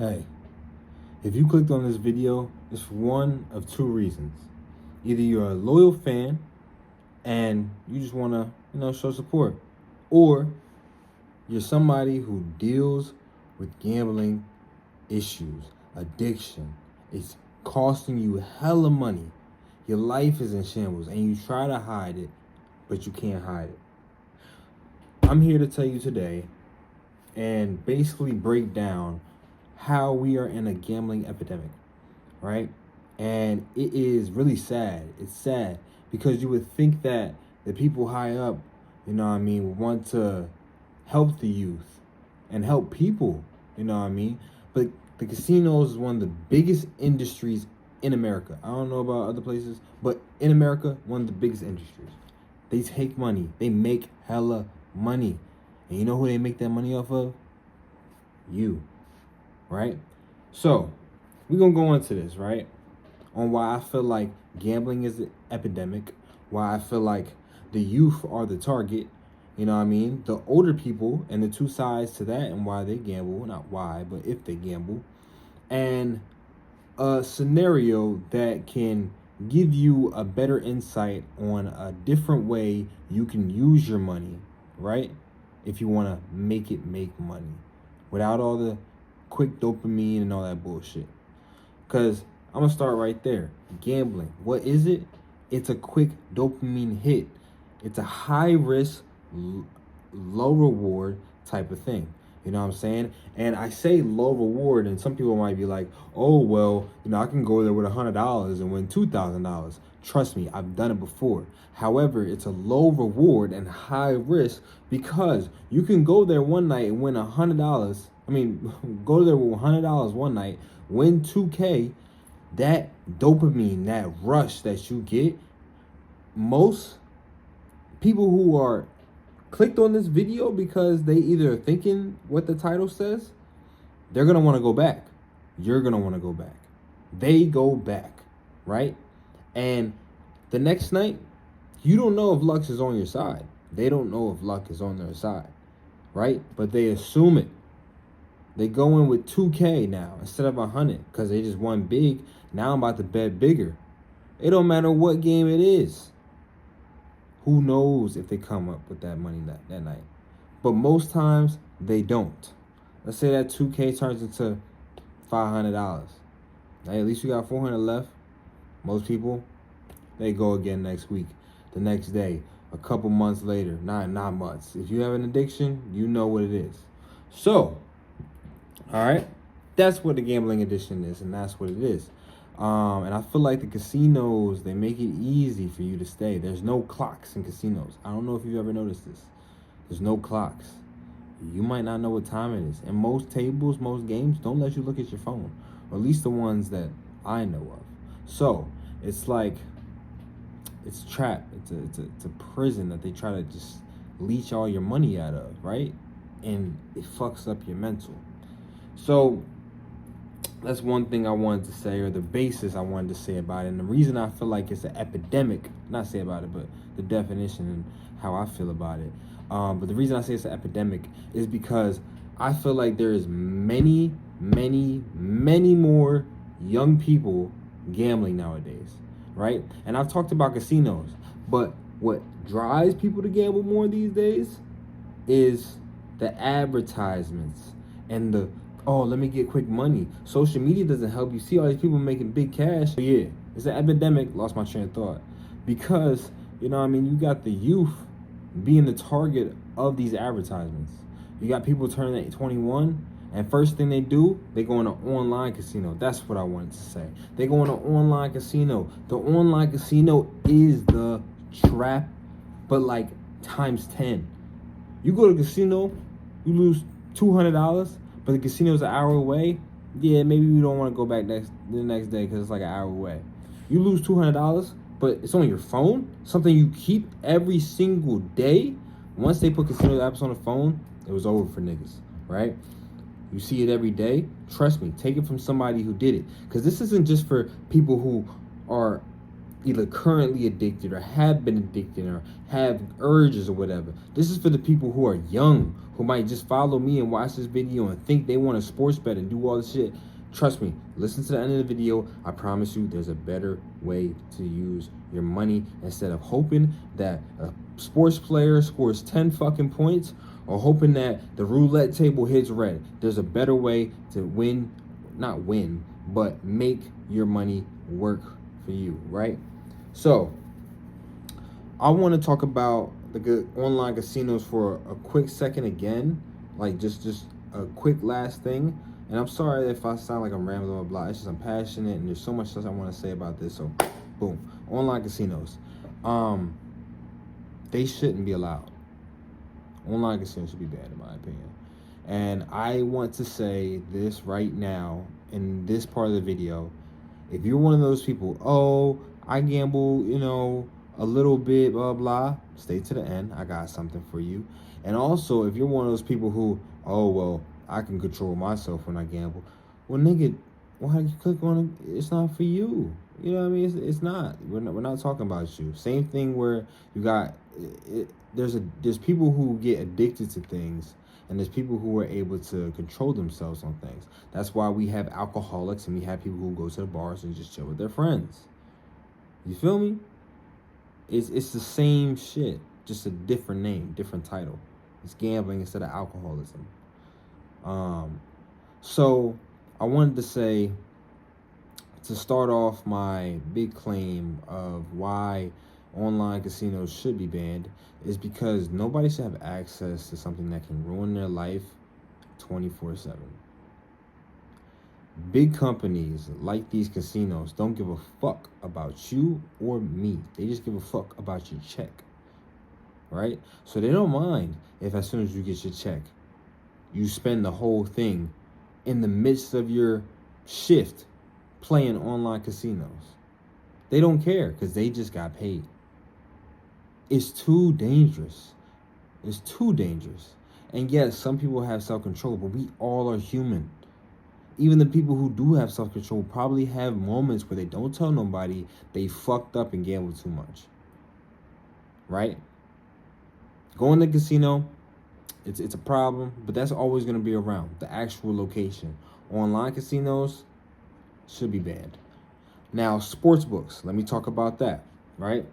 Hey, if you clicked on this video, it's for one of two reasons. Either you're a loyal fan and you just want to, show support, or you're somebody who deals with gambling issues, addiction. It's costing you hella money. Your life is in shambles and you try to hide it, but you can't hide it. I'm here to tell you today and basically break down how we are in a gambling epidemic, right? And it is really sad. It's sad because you would think that the people high up, would want to help the youth and help people, But the casinos is one of the biggest industries in America. I don't know about other places, but in America, one of the biggest industries. They take money. They make hella money. And you know who they make that money off of? You, right? So, we're going to go into this, right? On why I feel like gambling is an epidemic, why I feel like the youth are the target, the older people and the two sides to that and why they gamble, not why, but if they gamble, and a scenario that can give you a better insight on a different way you can use your money, right? If you want to make it make money without all the quick dopamine and all that bullshit. Because I'm going to start right there. Gambling. What is it? It's a quick dopamine hit. It's a high risk, low reward type of thing. You know what I'm saying? And I say low reward, and some people might be like, oh, well, I can go there with $100 and win $2,000. Trust me, I've done it before. However, it's a low reward and high risk because you can go there one night and win $100. Go there with $100 one night, win 2K. That dopamine, that rush that you get, most people who are clicked on this video because they either are thinking what the title says, they're going to want to go back. You're going to want to go back. They go back, right? And the next night, you don't know if luck is on your side. They don't know if luck is on their side, right? But they assume it. They go in with 2K now instead of 100 because they just won big. Now I'm about to bet bigger. It don't matter what game it is. Who knows if they come up with that money that night. But most times, they don't. Let's say that 2K turns into $500. Hey, at least you got 400 left. Most people, they go again next week, the next day, a couple months later. Not months. If you have an addiction, you know what it is. So, all right, that's what the gambling addiction is, and that's what it is. And I feel like the casinos, they make it easy for you to stay. There's no clocks in casinos. I don't know if you've ever noticed this. There's no clocks. You might not know what time it is. And most tables, most games don't let you look at your phone, or at least the ones that I know of. So it's like, it's a trap. It's a prison that they try to just leech all your money out of, right? And it fucks up your mental. So that's one thing I wanted to say, or the basis I wanted to say about it. And the reason I feel like it's an epidemic, not say about it, but the definition and how I feel about it. But the reason I say it's an epidemic is because I feel like there is many more young people gambling nowadays, right? And I've talked about casinos, but what drives people to gamble more these days is the advertisements and the, oh, let me get quick money. Social media doesn't help you see all these people making big cash. But yeah, it's an epidemic. Lost my train of thought. Because, you got the youth being the target of these advertisements. You got people turning at 21, and first thing they do, they go in an online casino. That's what I wanted to say. They go in an online casino. The online casino is the trap, but like times 10. You go to a casino, you lose $200, but the casino's an hour away. Yeah, maybe you don't want to go back the next day because it's like an hour away. You lose $200, but it's on your phone, something you keep every single day. Once they put casino apps on the phone, it was over for niggas, right? You see it every day. Trust me, take it from somebody who did it. Because this isn't just for people who are either currently addicted or have been addicted or have urges or whatever. This is for the people who are young, who might just follow me and watch this video and think they want to sports bet and do all this shit. Trust me, listen to the end of the video. I promise you there's a better way to use your money instead of hoping that a sports player scores 10 fucking points or hoping that the roulette table hits red. There's a better way to win, not win, but make your money work for you, right? So, I want to talk about the good online casinos for a quick second again, like just a quick last thing. And I'm sorry if I sound like I'm rambling or blah. It's just I'm passionate and there's so much stuff I want to say about this. So, boom, online casinos. They shouldn't be allowed. Online casinos should be banned, in my opinion. And I want to say this right now in this part of the video. If you're one of those people, oh, I gamble, a little bit, blah, blah, stay to the end. I got something for you. And also, if you're one of those people who, oh, well, I can control myself when I gamble. Well, nigga, why you click on it? It's not for you. You know what I mean? It's not. We're not talking about you. Same thing where you got, there's people who get addicted to things. And there's people who are able to control themselves on things. That's why we have alcoholics and we have people who go to the bars and just chill with their friends. You feel me? It's the same shit, just a different name, different title. It's gambling instead of alcoholism. So I wanted to say, to start off my big claim of why online casinos should be banned is because nobody should have access to something that can ruin their life 24/7. Big companies like these casinos don't give a fuck about you or me. They just give a fuck about your check, right? So they don't mind if as soon as you get your check, you spend the whole thing in the midst of your shift playing online casinos. They don't care because they just got paid. It's too dangerous. It's too dangerous. And yes, some people have self-control, but we all are human. Even the people who do have self-control probably have moments where they don't tell nobody they fucked up and gambled too much. Right? Going to the casino, it's a problem, but that's always going to be around, the actual location. Online casinos should be banned. Now, sports books, let me talk about that, right?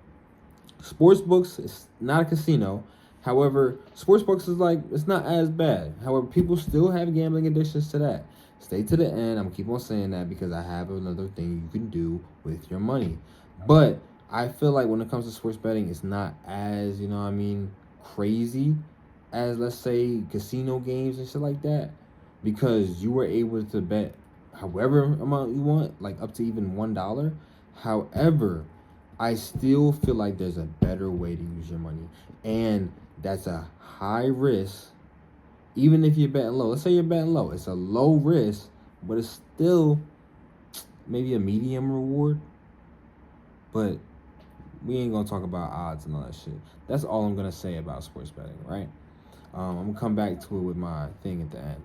Sports books is not a casino. However, sports books is like, it's not as bad. However, people still have gambling addictions to that. Stay to the end. I'm going to keep on saying that because I have another thing you can do with your money. But I feel like when it comes to sports betting, it's not as, crazy as, let's say, casino games and shit like that. Because you were able to bet however amount you want, like up to even $1. However, I still feel like there's a better way to use your money. And that's a high risk. Even if you're betting low. Let's say you're betting low. It's a low risk, but it's still maybe a medium reward. But we ain't going to talk about odds and all that shit. That's all I'm going to say about sports betting, right? I'm going to come back to it with my thing at the end.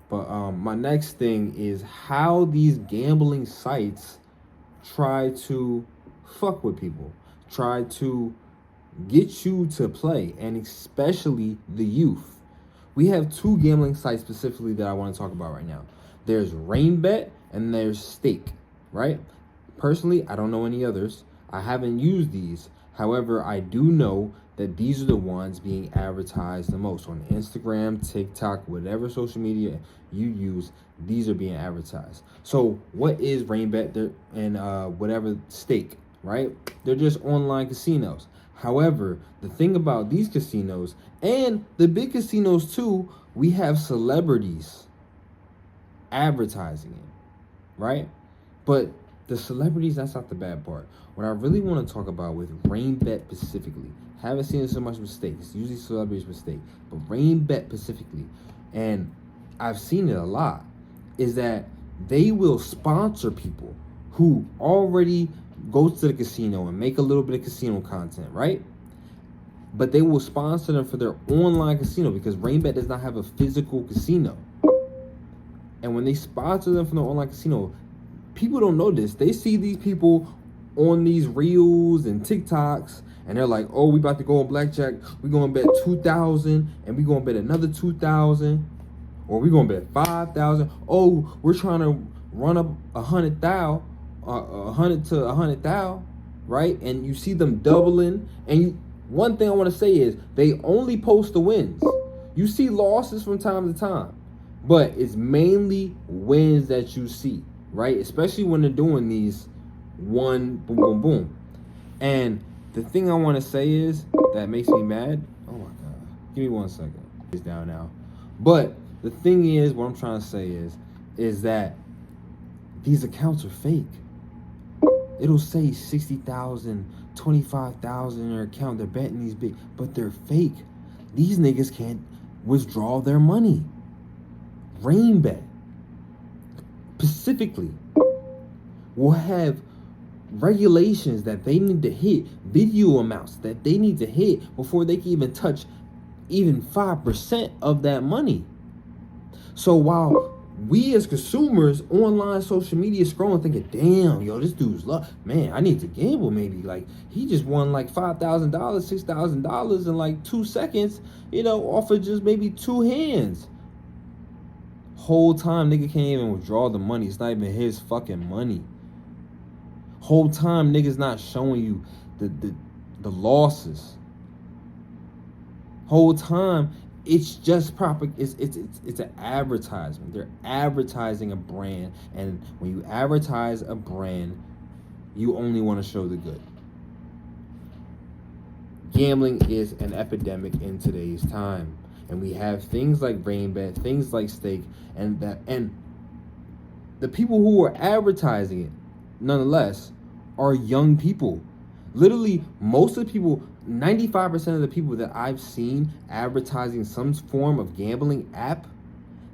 But my next thing is how these gambling sites try to fuck with people, try to get you to play, and especially the youth. We have two gambling sites specifically that I want to talk about right now. There's RainBet and there's Stake, right? Personally, I don't know any others. I haven't used these. However, I do know that these are the ones being advertised the most on Instagram, TikTok, whatever social media you use. These are being advertised. So what is RainBet and whatever Stake, right? They're just online casinos. However, the thing about these casinos and the big casinos too, we have celebrities advertising it, right? But the celebrities, that's not the bad part. What I really want to talk about with RainBet specifically, haven't seen it so much with Stake. It's usually celebrities with Stake, but RainBet specifically, and I've seen it a lot, is that they will sponsor people who already go to the casino and make a little bit of casino content, right? But they will sponsor them for their online casino because RainBet does not have a physical casino. And when they sponsor them for their online casino, people don't know this. They see these people on these reels and TikToks, and they're like, oh, we about to go on blackjack. We gonna bet 2,000, and we gonna bet another 2,000, or we gonna bet 5,000. Oh, we're trying to run up 100,000, 100 to 100,000, right? And you see them doubling. And one thing I want to say is they only post the wins. You see losses from time to time, but it's mainly wins that you see, right? Especially when they're doing these one boom, boom, boom. And the thing I want to say is that makes me mad. Oh my God. Give me 1 second. It's down now. But the thing is, what I'm trying to say is that these accounts are fake. It'll say 60,000, 25,000 in their account. They're betting these big, but they're fake. These niggas can't withdraw their money. Rainbet specifically will have regulations that they need to hit, video amounts that they need to hit before they can even touch even 5% of that money. So while we as consumers online social media scrolling thinking, damn, yo, this dude's man, I need to gamble maybe. Like, he just won like $5,000, $6,000 in like 2 seconds, off of just maybe 2 hands. Whole time nigga can't even withdraw the money. It's not even his fucking money. Whole time niggas not showing you the losses. Whole time it's just proper. It's an advertisement. They're advertising a brand, and when you advertise a brand, you only want to show the good. Gambling is an epidemic in today's time, and we have things like Rainbet, things like Stake, and the people who are advertising it, nonetheless, are young people. Literally, most of the people, 95% of the people that I've seen advertising some form of gambling app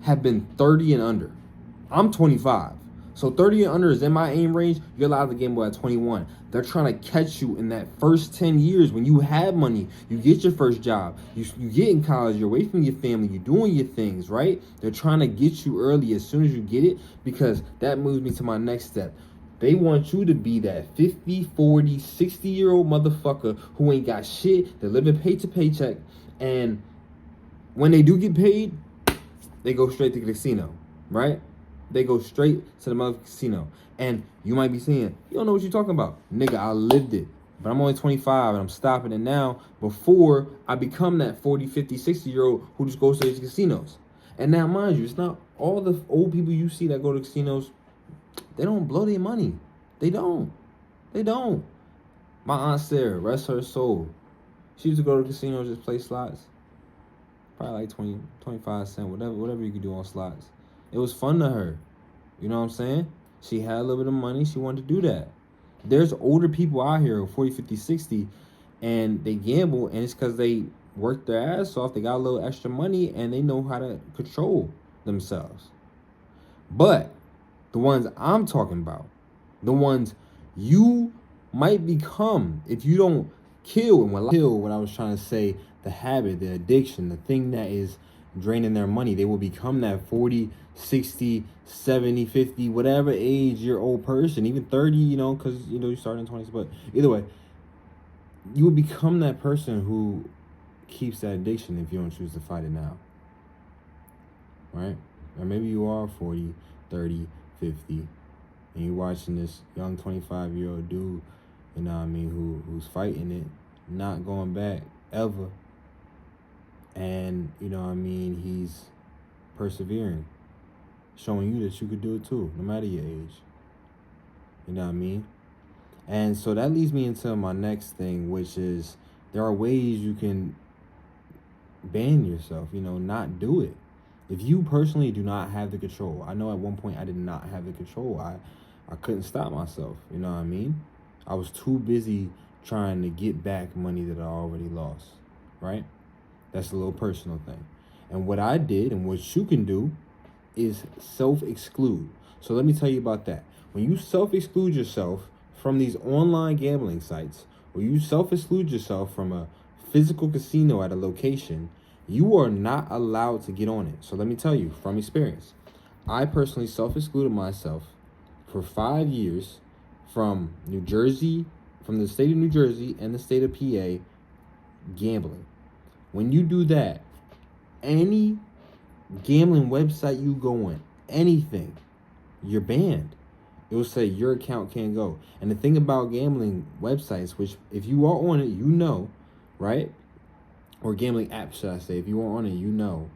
have been 30 and under. I'm 25. So 30 and under is in my aim range. You're allowed to gamble at 21. They're trying to catch you in that first 10 years when you have money, you get your first job, you get in college, you're away from your family, you're doing your things, right? They're trying to get you early as soon as you get it, because that moves me to my next step. They want you to be that 50, 40, 60-year-old motherfucker who ain't got shit. They're living pay to paycheck. And when they do get paid, they go straight to the casino, right? They go straight to the motherfucking casino. And you might be saying, you don't know what you're talking about. Nigga, I lived it. But I'm only 25 and I'm stopping it now before I become that 40, 50, 60-year-old who just goes to the casinos. And now, mind you, it's not all the old people you see that go to casinos. They don't blow their money. They don't. My Aunt Sarah, rest her soul, she used to go to casinos, just play slots. Probably like 20, 25 cents, whatever you could do on slots. It was fun to her. You know what I'm saying? She had a little bit of money. She wanted to do that. There's older people out here, 40, 50, 60, and they gamble, and it's because they worked their ass off. They got a little extra money, and they know how to control themselves. But the ones I'm talking about, the ones you might become if you don't kill what I was trying to say, the habit, the addiction, the thing that is draining their money. They will become that 40, 60, 70, 50, whatever age your old person, even 30, because, you start in 20s. But either way, you will become that person who keeps that addiction if you don't choose to fight it now. Right? Or maybe you are 40, 30, 50, and you're watching this young 25-year-old dude, who's fighting it, not going back ever. And, he's persevering, showing you that you could do it too, no matter your age. You know what I mean? And so that leads me into my next thing, which is there are ways you can ban yourself, not do it. If you personally do not have the control, I know at one point I did not have the control. I couldn't stop myself, you know what I mean? I was too busy trying to get back money that I already lost, right? That's a little personal thing. And what I did and what you can do is self-exclude. So let me tell you about that. When you self-exclude yourself from these online gambling sites, or you self-exclude yourself from a physical casino at a location, you are not allowed to get on it. So let me tell you from experience. I personally self-excluded myself for 5 years from New Jersey, from the state of New Jersey and the state of PA, gambling. When you do that, any gambling website you go on, anything, you're banned. It will say your account can't go. And the thing about gambling websites, which if you are on it, you know, right? Or gambling apps, should I say, if you are on it, you know,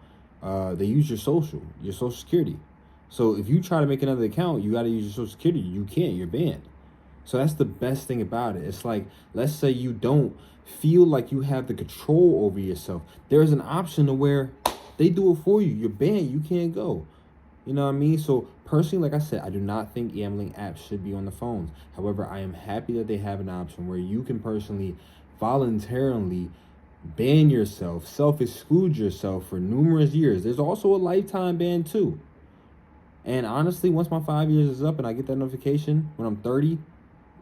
they use your social security. So if you try to make another account, you got to use your social security. You can't, you're banned. So that's the best thing about it. It's like, let's say you don't feel like you have the control over yourself. There's an option to where they do it for you. You're banned. You can't go. You know what I mean? So personally, like I said, I do not think gambling apps should be on the phones. However, I am happy that they have an option where you can personally, voluntarily ban yourself, self-exclude yourself for numerous years. There's also a lifetime ban too. And honestly, once my 5 years is up and I get that notification when I'm 30,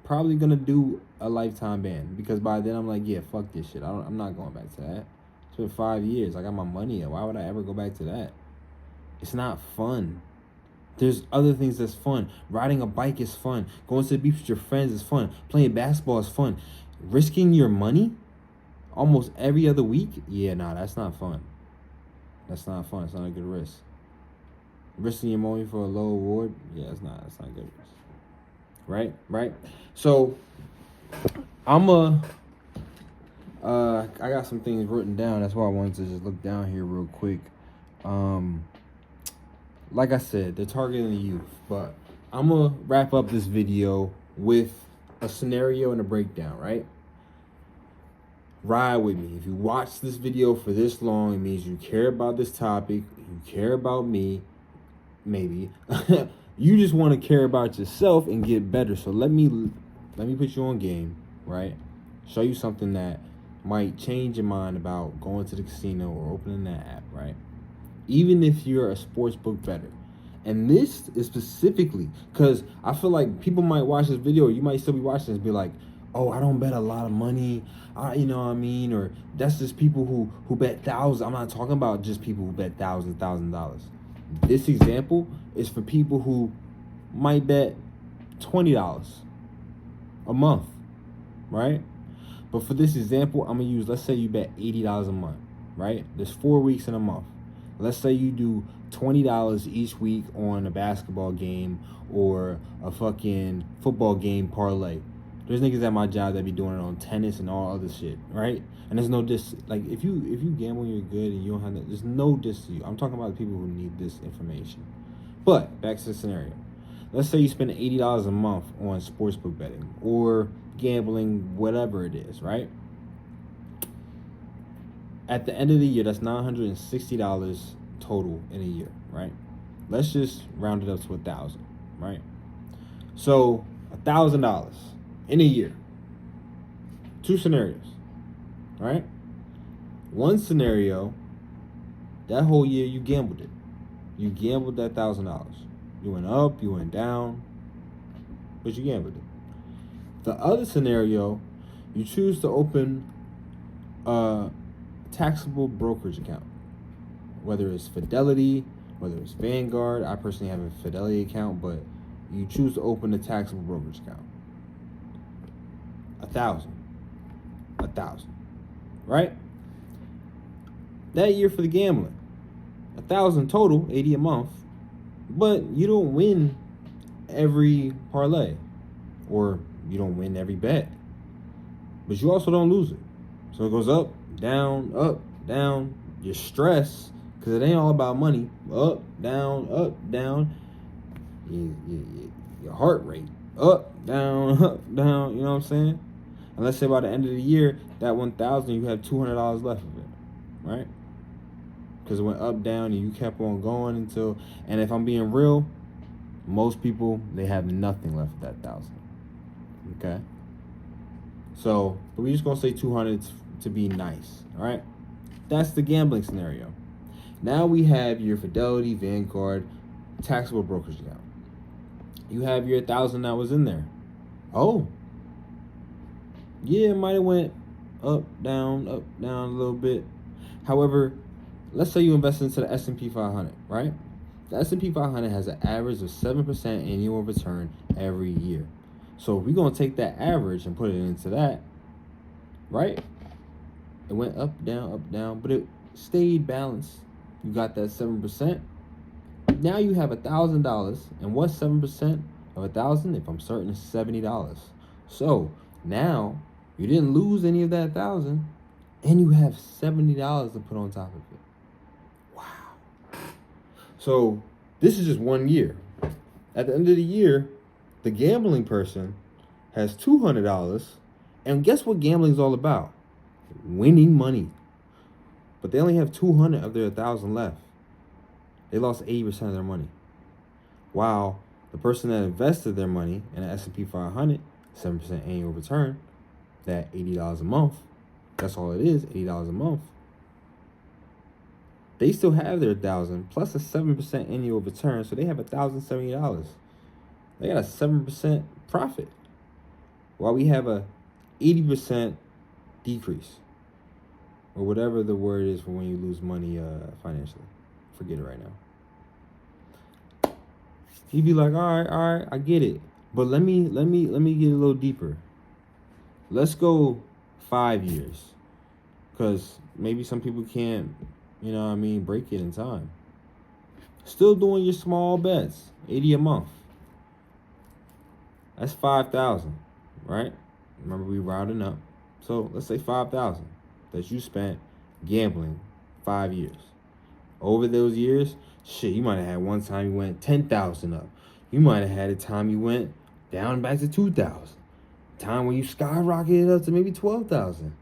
probably gonna do a lifetime ban, because by then I'm like, yeah, fuck this shit. I'm not going back to that. It's been 5 years. I got my money. Why would I ever go back to that? It's not fun. There's other things that's fun. Riding a bike is fun. Going to the beach with your friends is fun. Playing basketball is fun. Risking your money almost every other week? Yeah, nah, that's not fun. That's not fun. It's not a good risk. Risking your money for a low reward? Yeah, it's not good risk. Right? So, I got some things written down. That's why I wanted to just look down here real quick. Like I said, they're targeting the youth, but I'm going to wrap up this video with a scenario and a breakdown, right? Ride with me. If you watch this video for this long, it means you care about this topic, you care about me, maybe. You just want to care about yourself and get better. So let me put you on game, right? Show you something that might change your mind about going to the casino or opening that app, right? Even if you're a sports book bettor. And this is specifically because I feel like people might watch this video, or you might still be watching this and be like, oh, I don't bet a lot of money, you know what I mean? Or that's just people who bet thousands. I'm not talking about just people who bet $1,000. This example is for people who might bet $20 a month, right? But for this example, I'm going to use, let's say you bet $80 a month, right? There's 4 weeks in a month. Let's say you do $20 each week on a basketball game or a fucking football game parlay. There's niggas at my job that be doing it on tennis and all other shit, right? And there's no diss. Like, if you gamble and you're good and you don't have that, there's no diss to you. I'm talking about the people who need this information. But back to the scenario. Let's say you spend $80 a month on sportsbook betting or gambling, whatever it is, right? At the end of the year, that's $960 total in a year, right? Let's just round it up to 1,000, right? So $1,000 in a year. 2 scenarios, right? One scenario, that whole year you gambled it. You gambled that $1,000. You went up, you went down, but you gambled it. The other scenario, you choose to open a taxable brokerage account, whether it's Fidelity, whether it's Vanguard. I personally have a Fidelity account, but you choose to open a taxable brokerage account. $1,000, right? That year for the gambling, $1,000 total, $80 a month, but you don't win every parlay, or you don't win every bet, but you also don't lose it. So it goes up, down, you're stressed, because it ain't all about money. Up, down, your heart rate, up, down, you know what I'm saying? And let's say by the end of the year, that 1,000, you have $200 left of it, right? Because it went up, down, and you kept on going until, and if I'm being real, most people, they have nothing left of that 1,000, okay? So, but we're just going to say 200 to be nice, all right? That's the gambling scenario. Now we have your Fidelity, Vanguard, taxable brokerage account. You have your 1,000 that was in there. Oh, yeah, it might have went up, down a little bit. However, let's say you invest into the S&P 500, right? The S&P 500 has an average of 7% annual return every year. So if we're gonna take that average and put it into that, right? It went up, down, but it stayed balanced. You got that 7%. Now you have $1,000, and what's 7% of 1,000? If I'm certain, it's $70. So now you didn't lose any of that 1,000, and you have $70 to put on top of it. Wow. So this is just 1 year. At the end of the year, the gambling person has $200, and guess what gambling is all about? Winning money. But they only have 200 of their 1,000 left. They lost 80% of their money. While the person that invested their money in the S&P 500, 7% annual return, that $80 a month, that's all it is, $80 a month. They still have their 1,000 plus a 7% annual return, so they have $1,070. They got a 7% profit, while we have a 80% decrease, or whatever the word is for when you lose money financially. Forget it right now. He'd be like, all right, I get it, but let me get a little deeper. Let's go 5 years, because maybe some people can't, break it in time. Still doing your small bets, 80 a month. That's 5,000, right? Remember, we rounding up. So let's say 5,000 that you spent gambling 5 years. Over those years, shit, you might have had one time you went 10,000 up. You might have had a time you went down back to 2,000. Time when you skyrocketed up to maybe 12,000.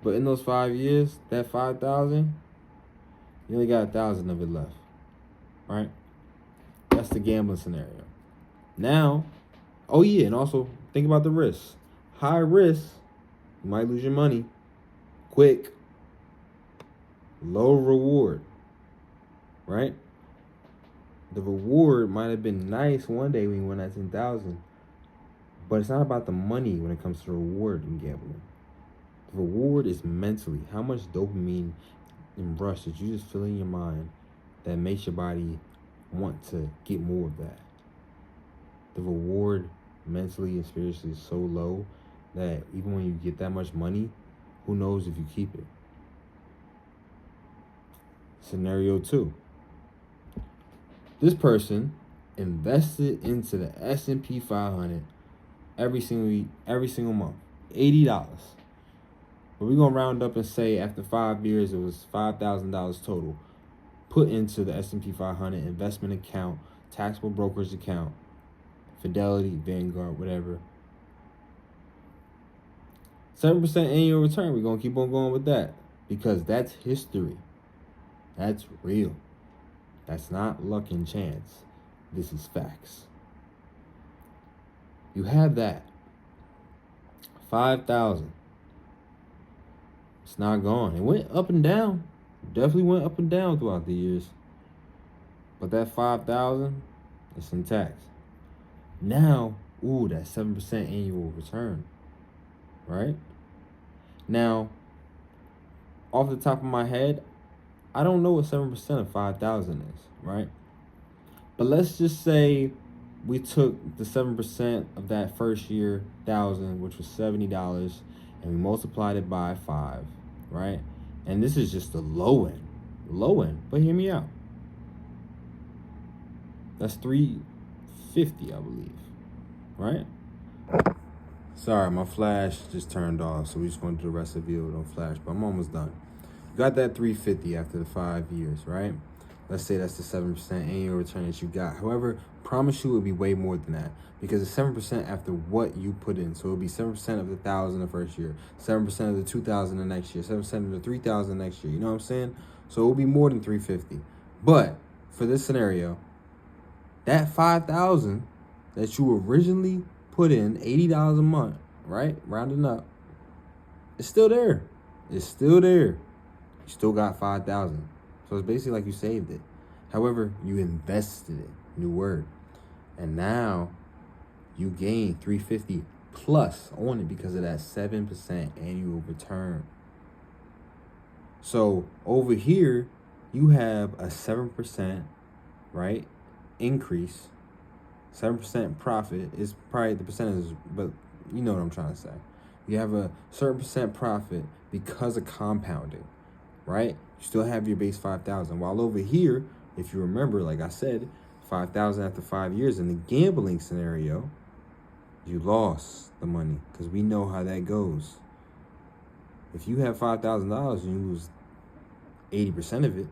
But in those 5 years, that 5,000, you only got 1,000 of it left, right? That's the gambling scenario. Now, oh yeah, and also think about the risks. High risk, you might lose your money quick. Low reward, right? The reward might have been nice one day when you won that 10,000, but it's not about the money when it comes to reward in gambling. The reward is mentally. How much dopamine and rush did you just feel in your mind that makes your body want to get more of that? The reward mentally and spiritually is so low that even when you get that much money, who knows if you keep it? Scenario 2. This person invested into the S&P 500 every single month, $80. But we're going to round up and say after 5 years, it was $5,000 total put into the S&P 500 investment account, taxable brokerage account, Fidelity, Vanguard, whatever. 7% annual return. We're going to keep on going with that because that's history. That's real. That's not luck and chance. This is facts. You have that. 5,000. It's not gone. It went up and down. Definitely went up and down throughout the years. But that 5,000, it's intact. Now, that 7% annual return. Right? Now, off the top of my head, I don't know what 7% of 5,000 is, right? But let's just say we took the 7% of that first year 1,000, which was $70, and we multiplied it by 5, right? And this is just the low end, but hear me out. That's $350, I believe, right? Sorry, my flash just turned off, so we just going to do the rest of the video on flash, but I'm almost done. Got that $350 after the 5 years, right? Let's say that's the 7% annual return that you got. However, promise you it'll be way more than that because it's 7% after what you put in. So it'll be 7% of the 1,000 the first year, 7% of the 2,000 the next year, 7% of the 3,000 next year. You know what I'm saying? So it'll be more than $350. But for this scenario, that 5,000 that you originally put in, $80 a month, right? Rounding up, it's still there. It's still there. You still got 5,000. So it's basically like you saved it. However, you invested it. New word. And now you gain $350 plus on it because of that 7% annual return. So over here, you have a 7%, right, increase 7% profit is probably the percentage, but you know what I'm trying to say. You have a certain percent profit because of compounding, right? You still have your base 5,000. While over here, if you remember, like I said, 5,000 after 5 years in the gambling scenario, you lost the money because we know how that goes. If you have $5,000 and you lose 80% of it,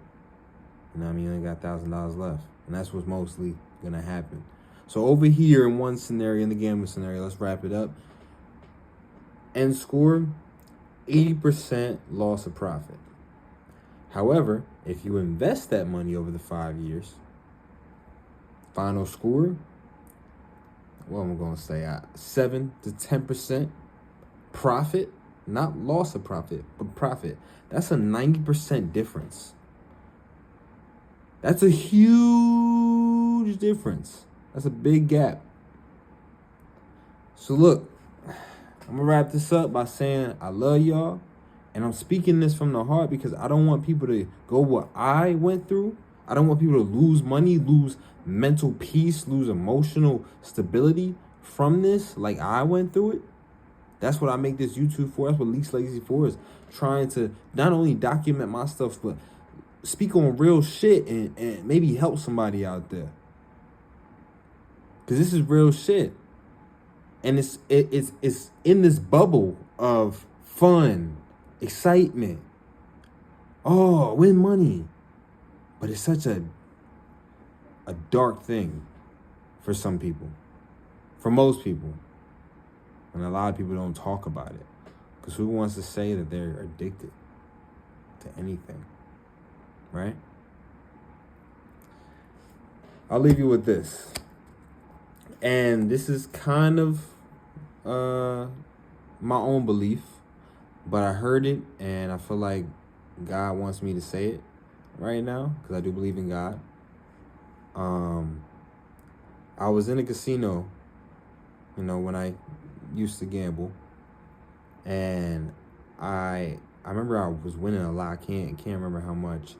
you know what I mean, you only got $1,000 left. And that's what's mostly going to happen. So over here in one scenario, in the gambling scenario, let's wrap it up. End score, 80% loss of profit. However, if you invest that money over the 5 years, final score, what am I going to say, 7 to 10% profit, not loss of profit, but profit. That's a 90% difference. That's a huge difference. That's a big gap. So look, I'm going to wrap this up by saying I love y'all. And I'm speaking this from the heart because I don't want people to go what I went through. I don't want people to lose money, lose mental peace, lose emotional stability from this like I went through it. That's what I make this YouTube for. That's what Leaks Lazy for, is trying to not only document my stuff, but speak on real shit and maybe help somebody out there. Because this is real shit. And it's in this bubble of fun, excitement. Oh, win money. But it's such a dark thing for some people. For most people. And a lot of people don't talk about it. Because who wants to say that they're addicted to anything? Right? I'll leave you with this. And this is kind of my own belief. But I heard it and I feel like God wants me to say it right now. Because I do believe in God. I was in a casino, you know, when I used to gamble, and I remember I was winning a lot. I can't remember how much,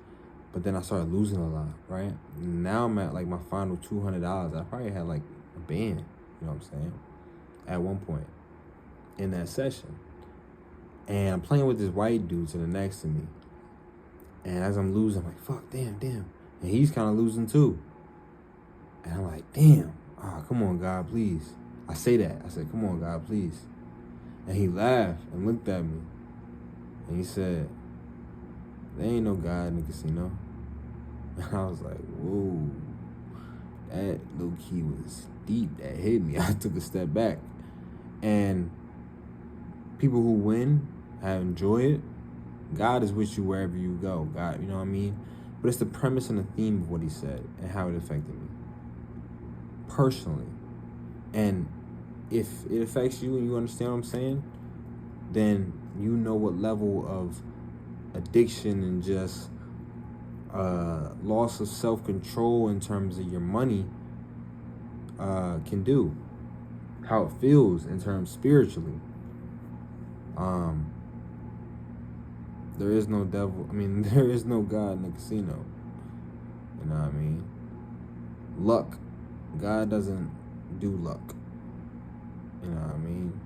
but then I started losing a lot, right? Now I'm at like my final $200. I probably had like a band, you know what I'm saying, at one point in that session. And I'm playing with this white dude to the next to me, and as I'm losing, I'm like, fuck, damn, and he's kind of losing too. And I'm like, damn, come on, God, please. I say that. I said, come on, God, please. And he laughed and looked at me. And he said, there ain't no God in the casino. And I was like, whoa. That low-key was deep. That hit me. I took a step back. And people who win, enjoy it, God is with you wherever you go. God, you know what I mean? But it's the premise and the theme of what he said and how it affected me. Personally. And if it affects you and you understand what I'm saying, then you know what level of addiction and just loss of self-control in terms of your money can do. How it feels in terms spiritually. There is no devil. I mean, there is no God in the casino. You know what I mean? Luck. God doesn't do luck. You know what I mean?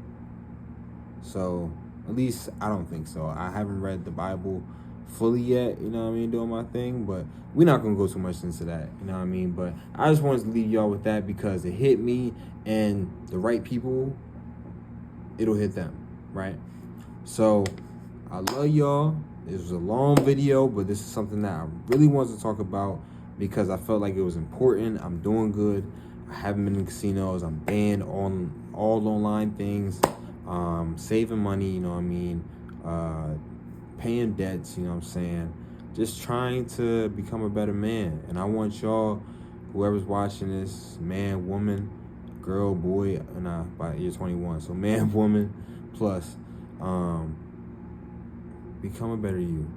So, at least I don't think so. I haven't read the Bible fully yet, you know what I mean, doing my thing, but we're not going to go too much into that, you know what I mean? But I just wanted to leave y'all with that because it hit me, and the right people, it'll hit them, right? So, I love y'all. This was a long video, but this is something that I really wanted to talk about because I felt like it was important. I'm doing good. I haven't been in casinos. I'm banned on all online things. Saving money, you know what I mean? Paying debts, you know what I'm saying? Just trying to become a better man. And I want y'all, whoever's watching this, man, woman, girl, boy, by year 21. So man, woman, plus, become a better you.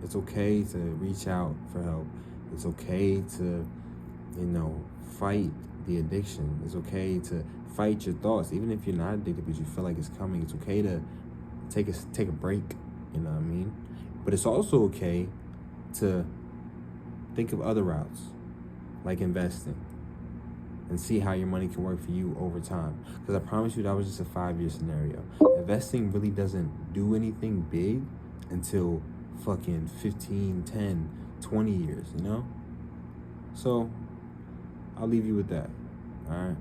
It's okay to reach out for help. It's okay to, fight the addiction. It's okay to fight your thoughts, even if you're not addicted, but you feel like it's coming. It's okay to take a break, you know what I mean? But it's also okay to think of other routes, like investing, and see how your money can work for you over time. Because I promise you that was just a 5-year scenario. Investing really doesn't do anything big until fucking 15, 10, 20 years, you know? So, I'll leave you with that, alright?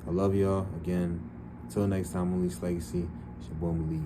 I love y'all. Again, until next time, Malik's Legacy. It's your boy Malik.